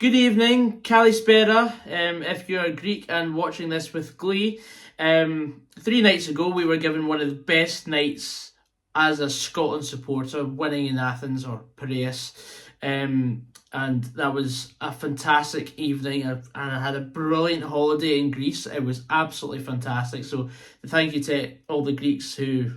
Good evening, Kalispera, if you're Greek and watching this with glee. 3 nights ago we were given one of the best nights as a Scotland supporter, winning in Athens or Piraeus. And that was a fantastic evening, and I had a brilliant holiday in Greece. It was absolutely fantastic. So thank you to all the Greeks who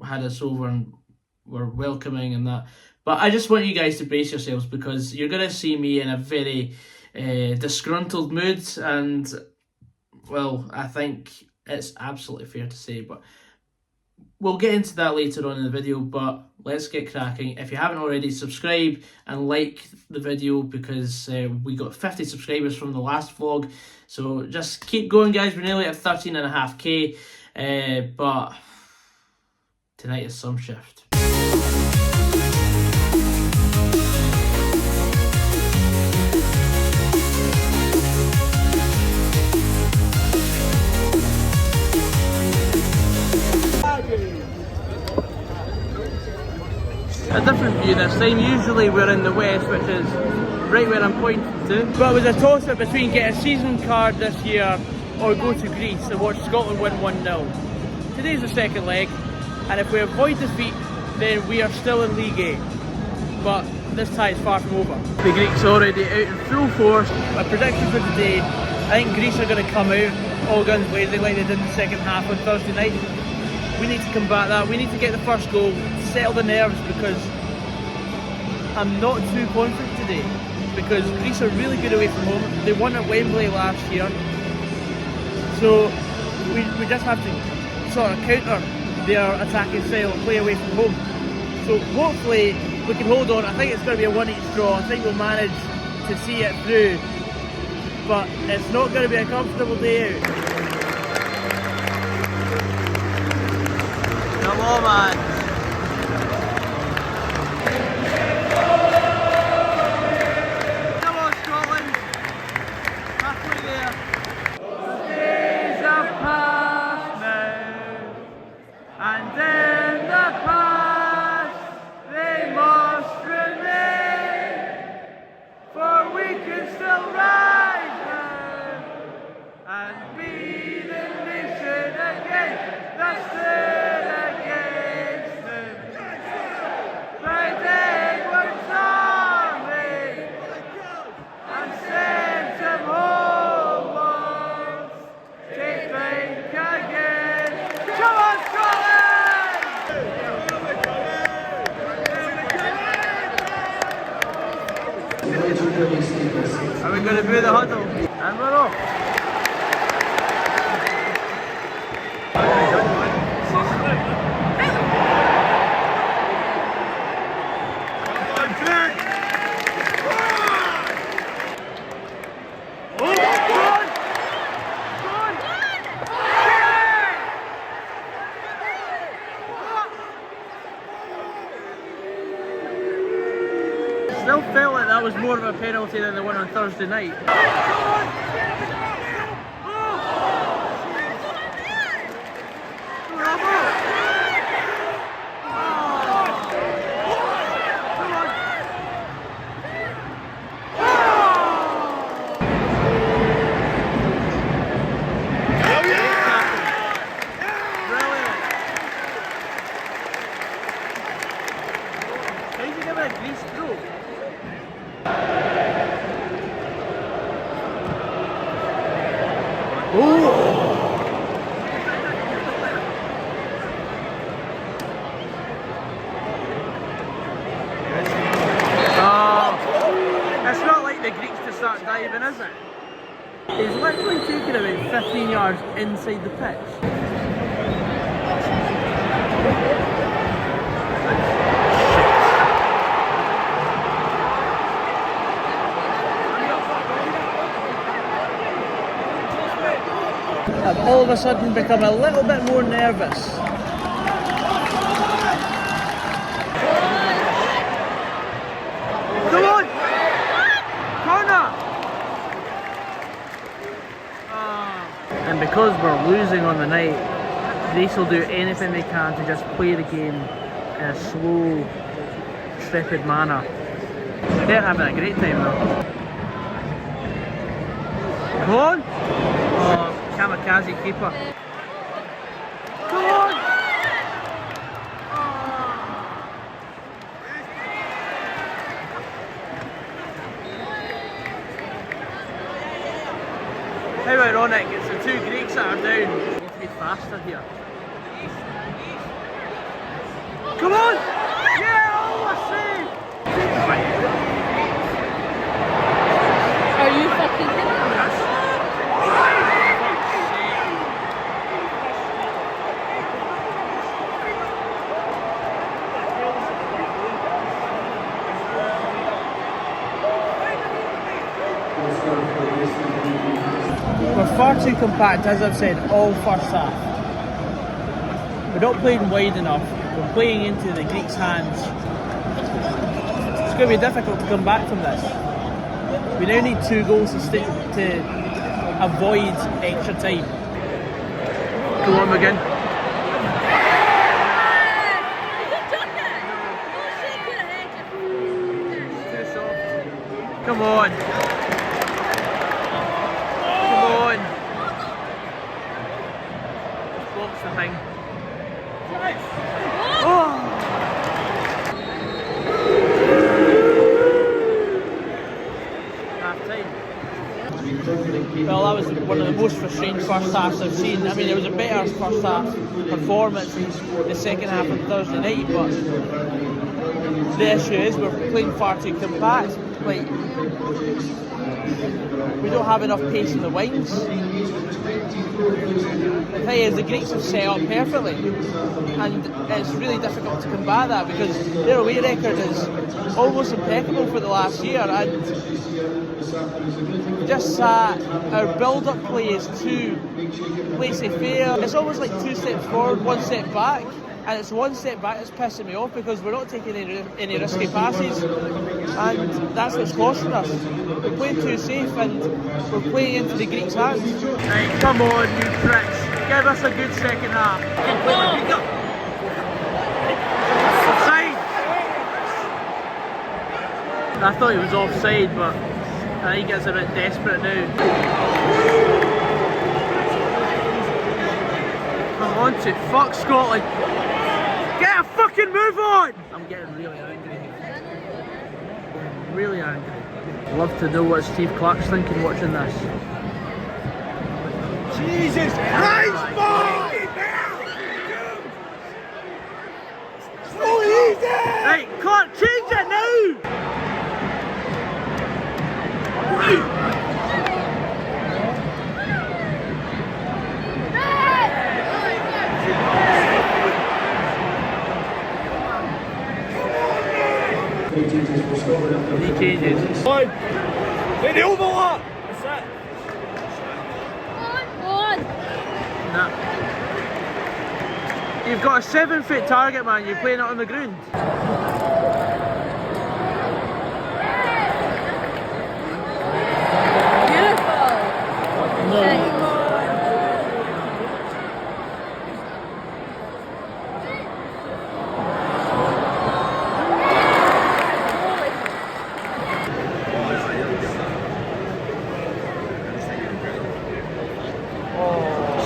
had us over and were welcoming and that. But I just want you guys to brace yourselves, because you're going to see me in a very disgruntled mood, and, well, I think it's absolutely fair to say, but we'll get into that later on in the video. But let's get cracking. If you haven't already, subscribe and like the video, because we got 50 subscribers from the last vlog. So just keep going, guys. We're nearly at 13.5k, but tonight is some shift. A different view this time. Usually we're in the west, which is right where I'm pointing to. But it was a toss-up between get a season card this year or go to Greece and watch Scotland win 1-0. Today's the second leg, and if we avoid defeat, then we are still in League A. But this tie is far from over. The Greeks already out in full force. My prediction for today, I think Greece are going to come out all guns blazing like they did in the second half on Thursday night. We need to combat that. We need to get the first goal, settle the nerves, because I'm not too confident today, because Greece are really good away from home. They won at Wembley last year, so we just have to sort of counter their attacking style and play away from home. So hopefully we can hold on. I think it's going to be a 1-each draw. I think we'll manage to see it through, but it's not going to be a comfortable day out. Come on, man. Come on, Scotland. Halfway there. The days have passed now, and in the past they must remain, for we can still rise now and be the nation again. That's it. Are we going to do the huddle? And we're off. Still felt like that was more of a penalty than the one on Thursday night. It's not like the Greeks to start diving, is it? He's literally taken about 15 yards inside the pitch. I've all of a sudden become a little bit more nervous. Come on! Corner! And because we're losing on the night, Greece will do anything they can to just play the game in a slow, trepid manner. They're having a great time though. Come on! Oh, kamikaze keeper. Come on! How ironic, it's the two Greeks that are down. We need to be faster here. Come on! Yeah, oh, a save! Are you fucking kidding me? We're far too compact, as I've said, all first half. We're not playing wide enough. We're playing into the Greeks' hands. It's going to be difficult to come back from this. We now need 2 goals to avoid extra time. Come on, McGinn. Too soft. Come on. Come on. Blocks the thing. Oh! Well, that was one of the most frustrating first halves I've seen. I mean, it was a better first half performance the second half on Thursday night, but the issue is we're playing far too compact. Like, we don't have enough pace in the wings. The thing is, the Greeks have set up perfectly, and it's really difficult to combat that because their away record is almost impeccable for the last year, and just our build-up play is too laissez-faire. It's almost like 2 steps forward, 1 step back, and it's 1 step back that's pissing me off because we're not taking any risky passes, and that's what's costing us. We're playing too safe and we're playing into the Greeks' hands. Right, come on, you pricks. Give us a good second half. Offside! I thought he was offside, but I think he gets a bit desperate now. Come on to fuck Scotland. Get a fucking move on! I'm getting really angry. Really angry. Love to know what Steve Clark's thinking watching this. Jesus Christ, boy! So easy! Right, Clark, change it now! He changes. Boy! Hey, the overlap! That's it. Go on. Nah. You've got a 7-foot target, man. You're playing it on the ground. Beautiful. No. Thanks.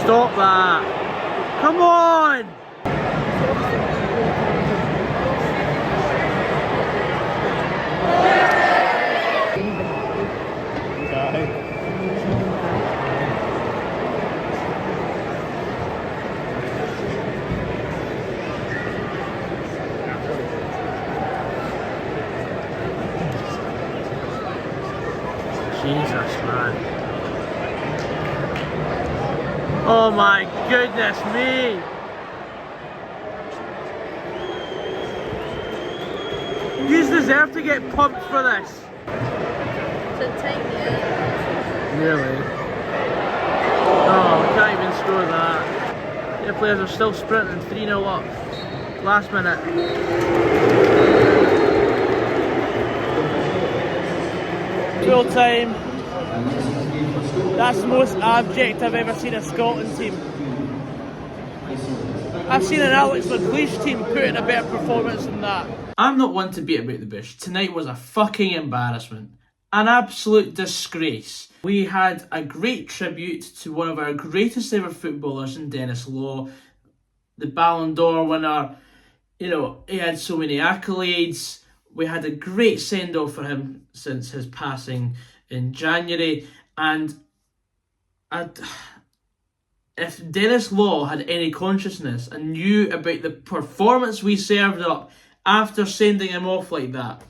Stop that. Come on. Jesus, man. Oh my goodness me! You deserve to get pumped for this. To take it. Really? Oh, we can't even score that. The players are still sprinting 3-0 up. Last minute. Full time. That's the most abject I've ever seen a Scotland team. I've seen an Alex McLeish team put in a better performance than that. I'm not one to beat about the bush. Tonight was a fucking embarrassment. an absolute disgrace. We had a great tribute to one of our greatest ever footballers in Denis Law, the Ballon d'Or winner. You know, he had so many accolades. We had a great send-off for him since his passing in January. And if Denis Law had any consciousness and knew about the performance we served up after sending him off like that,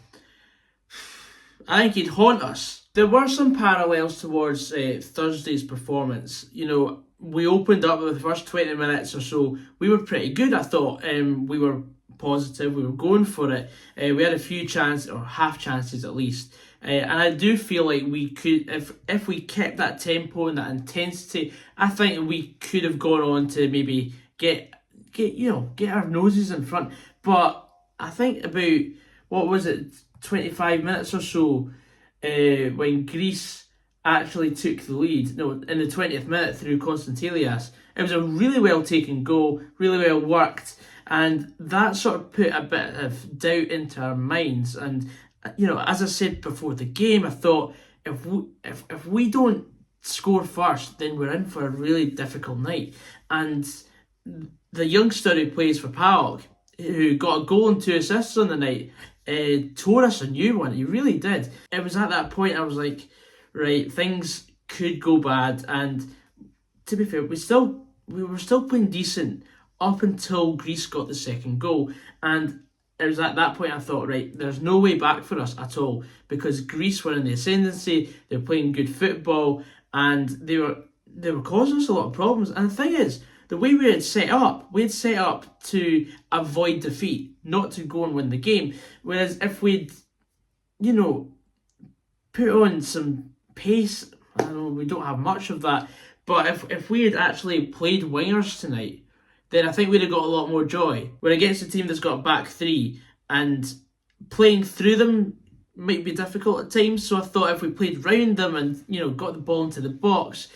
I think he'd haunt us. There were some parallels towards Thursday's performance. You know, we opened up with the first 20 minutes or so. We were pretty good, I thought. We were positive. We were going for it. We had a few chances, or half chances at least. And I do feel like we could, if we kept that tempo and that intensity, I think we could have gone on to maybe get our noses in front. But I think about, what was it, 25 minutes or so, when Greece actually took the lead. No, in the 20th minute through Konstantelias. It was a really well taken goal, really well worked, and that sort of put a bit of doubt into our minds. And you know, as I said before the game, I thought if we don't score first, then we're in for a really difficult night. And the youngster who plays for PAOK, who got a goal and 2 assists on the night, tore us a new one. He really did. It was at that point I was like, right, things could go bad. And to be fair, we were still playing decent up until Greece got the second goal. And it was at that point I thought, right, there's no way back for us at all, because Greece were in the ascendancy, they were playing good football, and they were causing us a lot of problems. And the thing is, the way we had set up to avoid defeat, not to go and win the game. Whereas if we'd, you know, put on some pace, I don't know, we don't have much of that, but if we had actually played wingers tonight, then I think we'd have got a lot more joy. We're against a team that's got back three, and playing through them might be difficult at times. So I thought if we played round them and, you know, got the ball into the box,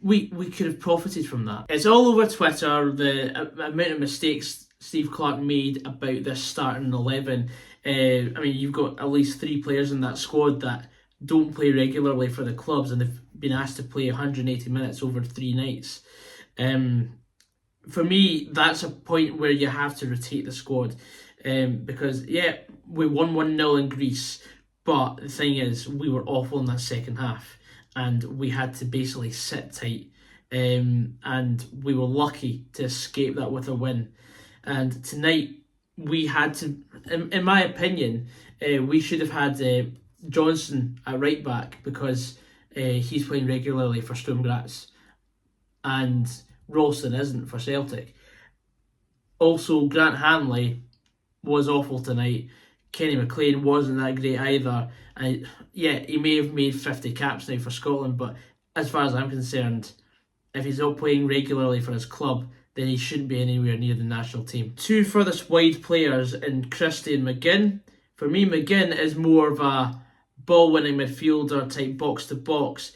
we could have profited from that. It's all over Twitter, the amount of mistakes Steve Clarke made about this starting 11. I mean, you've got at least 3 players in that squad that don't play regularly for the clubs, and they've been asked to play 180 minutes over 3 nights. For me, that's a point where you have to rotate the squad, because, yeah, we won 1-0 in Greece, but the thing is, we were awful in that second half, and we had to basically sit tight, and we were lucky to escape that with a win. And tonight, we had to, in my opinion, we should have had Johnson at right back, because he's playing regularly for Sturm Graz, and Ralston isn't for Celtic. Also, Grant Hanley was awful tonight. Kenny McLean wasn't that great either. And yeah, he may have made 50 caps now for Scotland, but as far as I'm concerned, if he's not playing regularly for his club, then he shouldn't be anywhere near the national team. 2 furthest wide players in Christie and McGinn. For me, McGinn is more of a ball-winning midfielder type box-to-box.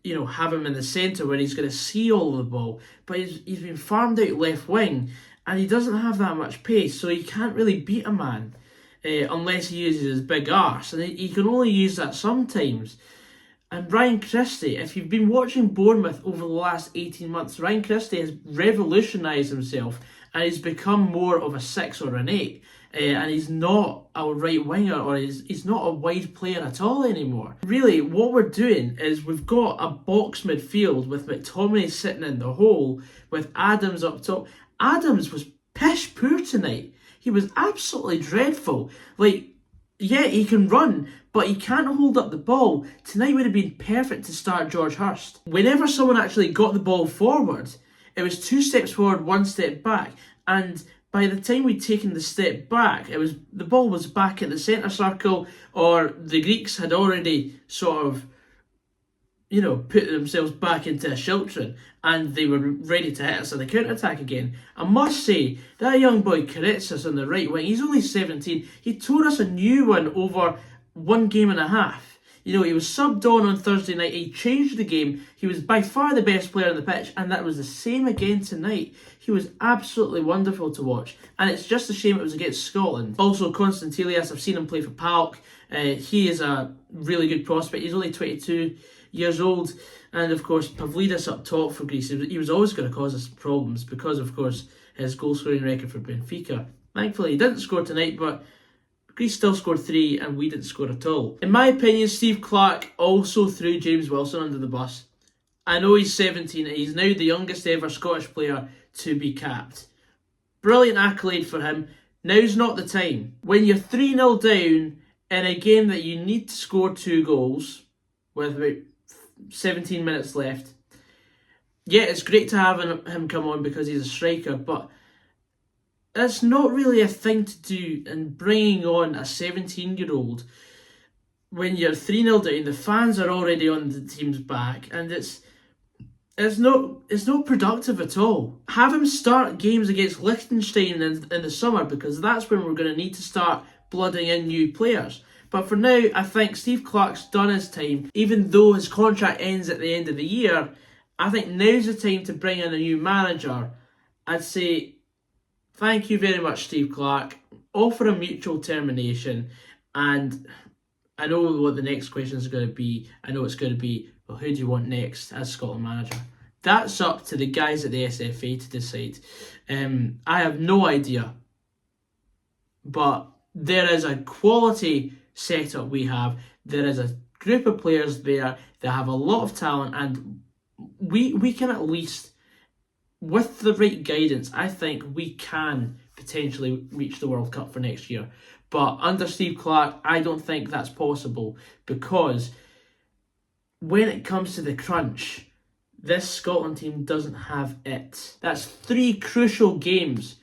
You know, have him in the centre where he's going to see all of the ball. But he's been farmed out left wing, and he doesn't have that much pace, so he can't really beat a man unless he uses his big arse, and he can only use that sometimes. And Ryan Christie, if you've been watching Bournemouth over the last 18 months, Ryan Christie has revolutionised himself, and he's become more of a 6 or an 8. And he's not a right winger, or he's not a wide player at all anymore. Really, what we're doing is we've got a box midfield with McTominay sitting in the hole, with Adams up top. Adams was pish poor tonight. He was absolutely dreadful. Like, yeah, he can run, but he can't hold up the ball. Tonight would have been perfect to start George Hurst. Whenever someone actually got the ball forward, it was 2 steps forward, 1 step back, and by the time we'd taken the step back, the ball was back at the centre circle, or the Greeks had already sort of, you know, put themselves back into a sheltering, and they were ready to hit us on the counter-attack again. I must say, that young boy Karetsis on the right wing, he's only 17, he tore us a new one over 1 game and a half. You know, he was subbed on Thursday night, he changed the game, he was by far the best player on the pitch, and that was the same again tonight. He was absolutely wonderful to watch, and it's just a shame it was against Scotland. Also, Konstantelias, I've seen him play for PAOK. He is a really good prospect. He's only 22 years old, and of course Pavlidis up top for Greece. He was always going to cause us problems because, of course, his goal scoring record for Benfica. Thankfully, he didn't score tonight, but Greece still scored 3 and we didn't score at all. In my opinion, Steve Clarke also threw James Wilson under the bus. I know he's 17 and he's now the youngest ever Scottish player to be capped. Brilliant accolade for him. Now's not the time. When you're 3-0 down in a game that you need to score 2 goals with about 17 minutes left, yeah, it's great to have him come on because he's a striker, but that's not really a thing to do. And bringing on a 17-year-old when you're 3-0 down, the fans are already on the team's back, and it's not productive at all. Have him start games against Liechtenstein in the summer, because that's when we're going to need to start blooding in new players. But for now, I think Steve Clarke's done his time. Even though his contract ends at the end of the year, I think now's the time to bring in a new manager. I'd say, thank you very much, Steve Clarke. Offer a mutual termination. And I know what the next question is going to be. I know it's going to be, well, who do you want next as Scotland manager? That's up to the guys at the SFA to decide. I have no idea. But there is a quality setup we have. There is a group of players there that have a lot of talent, and we can at least, with the right guidance, I think we can potentially reach the World Cup for next year. But under Steve Clarke, I don't think that's possible, because when it comes to the crunch, this Scotland team doesn't have it. That's 3 crucial games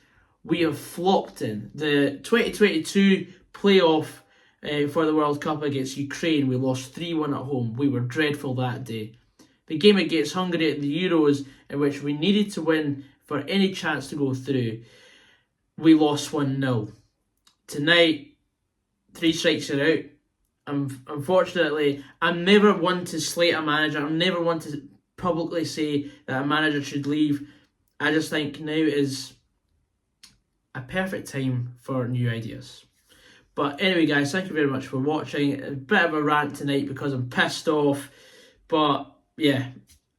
we have flopped in. The 2022 playoff for the World Cup against Ukraine, we lost 3-1 at home. We were dreadful that day. The game against Hungary at the Euros, in which we needed to win for any chance to go through, we lost 1-0. Tonight, 3 strikes are out. Unfortunately, I'm never one to slate a manager. I'm never one to publicly say that a manager should leave. I just think now is a perfect time for new ideas. But anyway, guys, thank you very much for watching. A bit of a rant tonight because I'm pissed off. But yeah,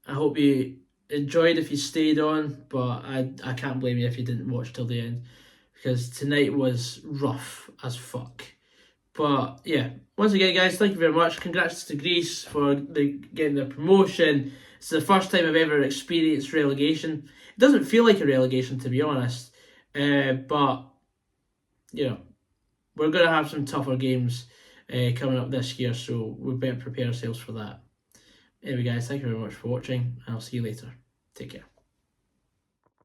I hope you enjoyed if you stayed on. But I can't blame you if you didn't watch till the end, because tonight was rough as fuck. But yeah, once again, guys, thank you very much. Congrats to Greece for getting their promotion. It's the first time I've ever experienced relegation. It doesn't feel like a relegation, to be honest. But, you know, we're going to have some tougher games coming up this year, so we better prepare ourselves for that. Anyway, guys, thank you very much for watching, and I'll see you later. Take care.